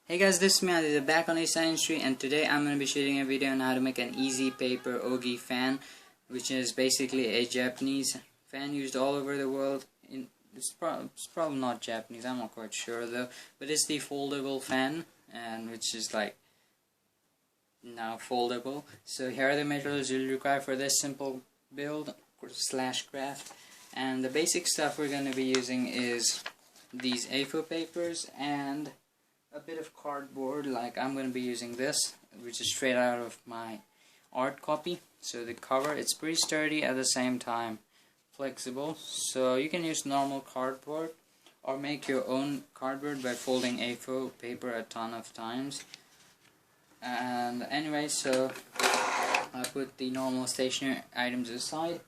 Hey guys, this is me, Aditya, back on a science tree, and today I'm going to be shooting a video on how to make an easy paper ogi fan, which is basically a Japanese fan used all over the world. It's probably not Japanese, I'm not quite sure though, but it's the foldable fan, and which is like now foldable. So here are the materials you'll require for this simple build slash craft, and the basic stuff we're going to be using is these A4 papers and a bit of cardboard. Like I'm going to be using this, which is straight out of my art copy. So the cover, it's pretty sturdy at the same time flexible, so you can use normal cardboard or make your own cardboard by folding A4 paper a ton of times. And anyway, so I put the normal stationery items aside,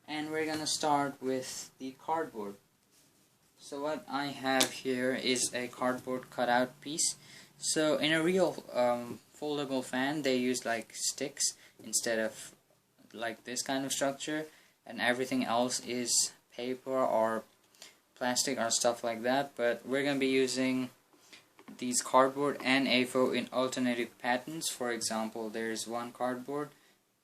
and we're gonna start with the cardboard. So what I have here is a cardboard cutout piece. So in a real foldable fan, they use like sticks instead of like this kind of structure, and everything else is paper or plastic or stuff like that. But we're going to be using these cardboard and A4 in alternative patterns. For example, there's one cardboard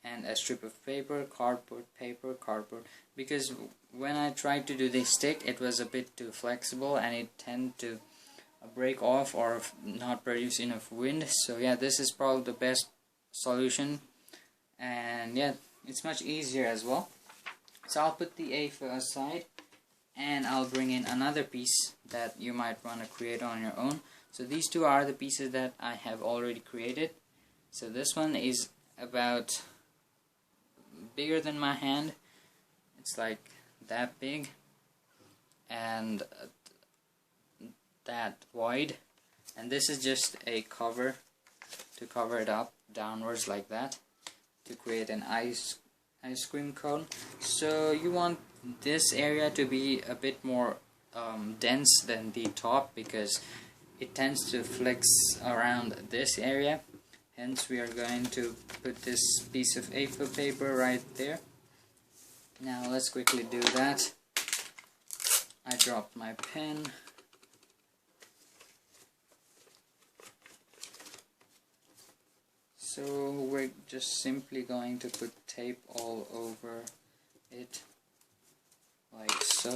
and a strip of paper, cardboard, paper, cardboard, because when I tried to do the stick, it was a bit too flexible and it tended to break off or not produce enough wind. So yeah, this is probably the best solution, and yeah, it's much easier as well. So I'll put the A4 aside, and I'll bring in another piece that you might want to create on your own. So these two are the pieces that I have already created. So this one is about bigger than my hand. It's like that big and that wide, and this is just a cover to cover it up downwards like that to create an ice cream cone. So you want this area to be a bit more dense than the top, because it tends to flex around this area. Hence we are going to put this piece of A4 paper right there. Now let's quickly do that. I dropped my pen. So we're just simply going to put tape all over it, like so.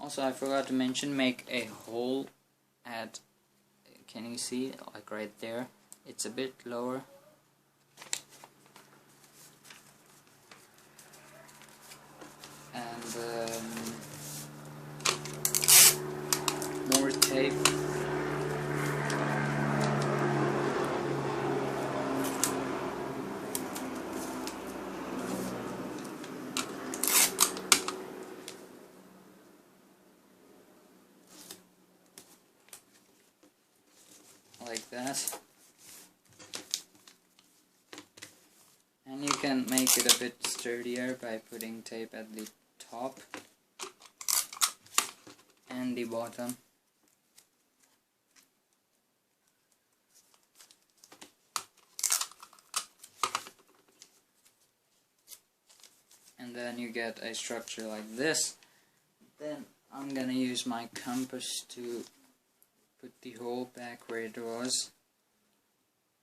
Also, I forgot to mention, make a hole at, can you see, like right there? It's a bit lower. And more tape. Like that. And you can make it a bit sturdier by putting tape at the top and the bottom. And then you get a structure like this. Then I'm gonna use my compass to put the hole back where it was,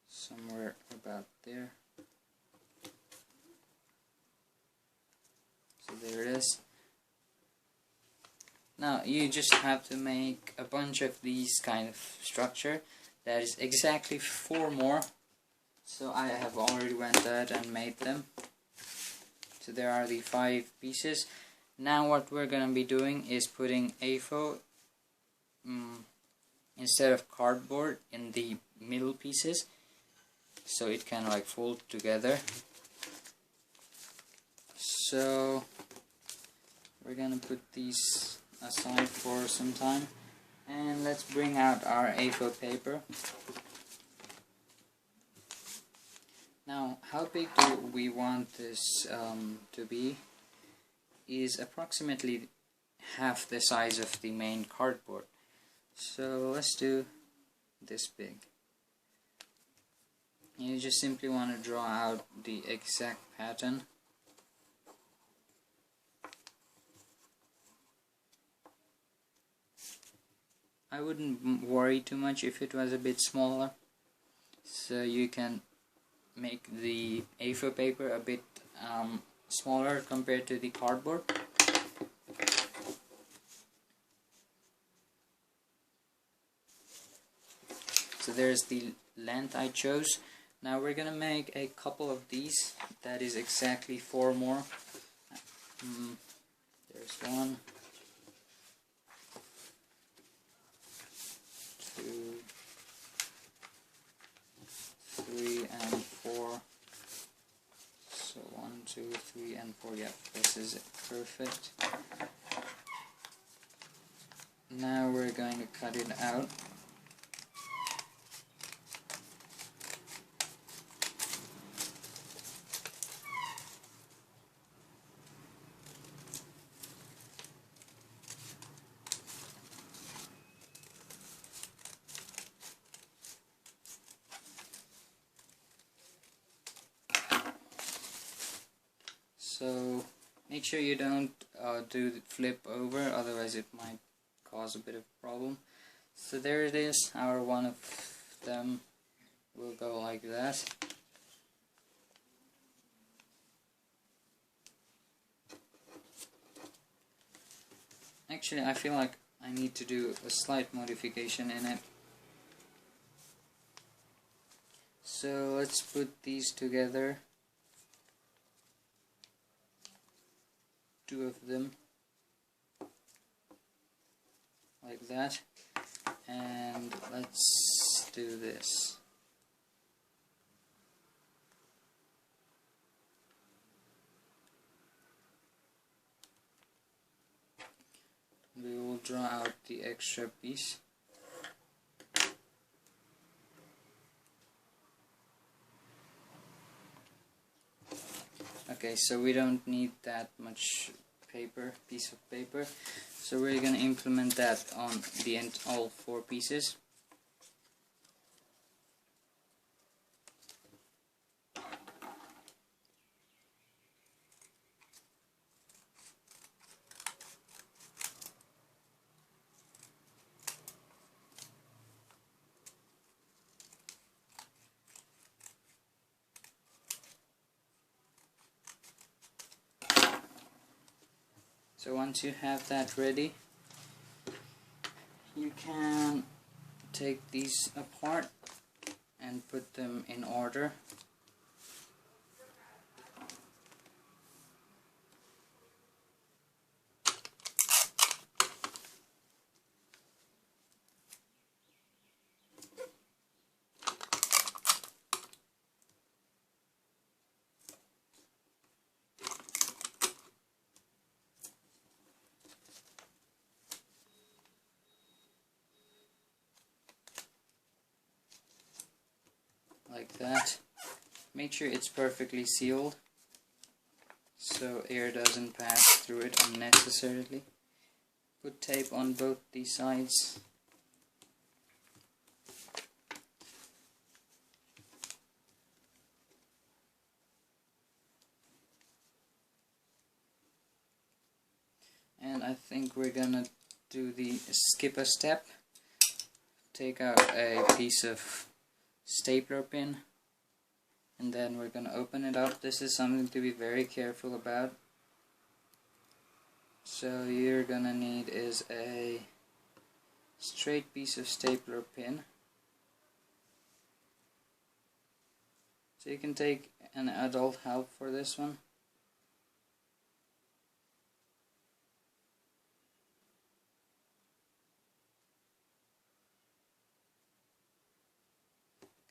somewhere about there. So there it is. Now you just have to make a bunch of these kind of structure. That is exactly 4 more. So I have already went ahead and made them. So there are the 5 pieces. Now what we're gonna be doing is putting A4 instead of cardboard in the middle pieces, so it can like fold together. So we're gonna put these aside for some time, and let's bring out our A4 paper. Now how big do we want this to be is approximately half the size of the main cardboard. So let's do this big. You just simply want to draw out the exact pattern. I wouldn't worry too much if it was a bit smaller. So you can make the A4 paper a bit smaller compared to the cardboard. So there's the length I chose. Now we're gonna make a couple of these. That is exactly 4 more. There's 1, 2, 3, and 4. So 1, 2, 3, and 4. Yep, this is perfect. Now we're going to cut it out. So make sure you don't do the flip over, otherwise it might cause a bit of a problem. So there it is, our one of them will go like that. Actually, I feel like I need to do a slight modification in it. So let's put these together. 2 of them like that, and let's do this. We will draw out the extra piece. Okay, so we don't need that much piece of paper, so we're going to implement that on the end, all 4 pieces. So once you have that ready, you can take these apart and put them in order. Like that. Make sure it's perfectly sealed so air doesn't pass through it unnecessarily. Put tape on both these sides. And I think we're gonna skip a step. Take out a piece of stapler pin, and then we're gonna open it up. This is something to be very careful about. So you're gonna need is a straight piece of stapler pin. So you can take an adult help for this one.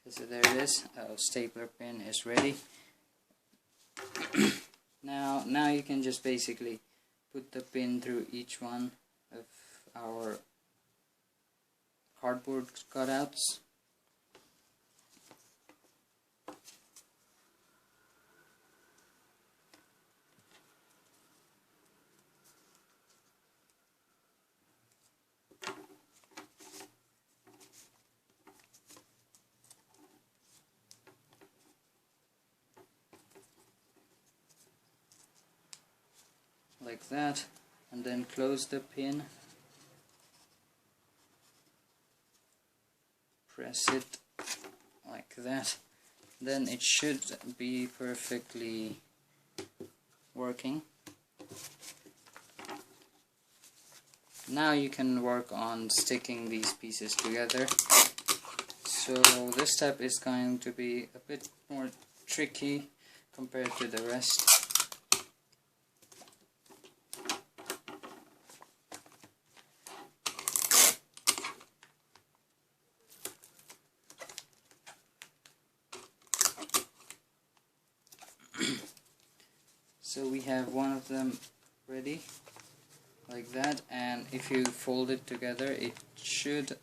So there it is. Our stapler pin is ready. Now you can just basically put the pin through each one of our cardboard cutouts. Like that, and then close the pin. press it like that, then it should be perfectly working. Now you can work on sticking these pieces together. So this step is going to be a bit more tricky compared to the rest. So we have one of them ready like that, and if you fold it together it should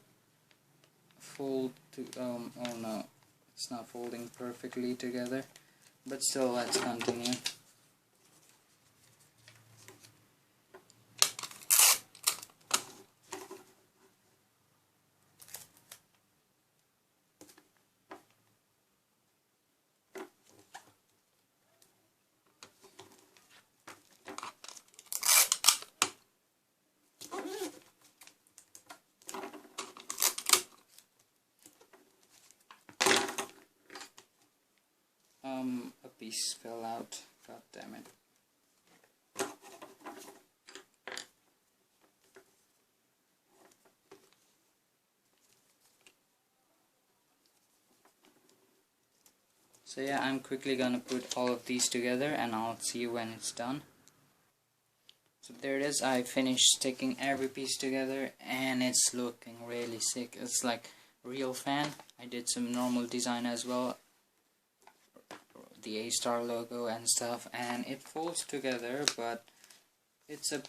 fold to oh no, it's not folding perfectly together, but still, let's continue. A piece fell out, god damn it. So yeah, I'm quickly gonna put all of these together and I'll see you when it's done. So there it is, I finished sticking every piece together and it's looking really sick. It's like a real fan. I did some normal design as well, the A-star logo and stuff, and it folds together, but it's a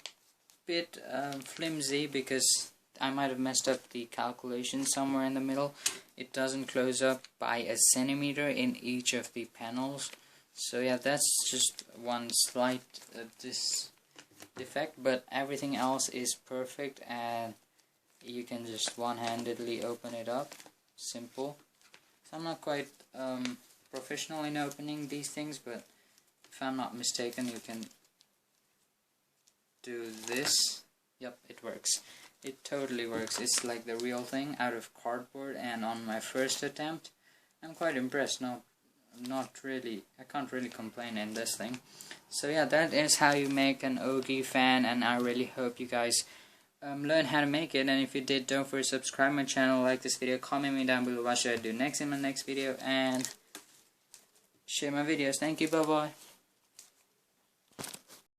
bit flimsy because I might have messed up the calculation somewhere in the middle. It doesn't close up by a centimeter in each of the panels. So yeah, that's just one slight defect, but everything else is perfect and you can just one-handedly open it up. Simple. So I'm not quite professional in opening these things, but if I'm not mistaken you can do this. Yep, it works. It totally works. It's like the real thing out of cardboard, and on my first attempt I'm quite impressed. No, not really, I can't really complain in this thing. So yeah, that is how you make an Oogie fan, and I really hope you guys learn how to make it. And if you did, don't forget to subscribe my channel, like this video, comment me down below what should I do next in my next video, and share my videos. Thank you, bye bye.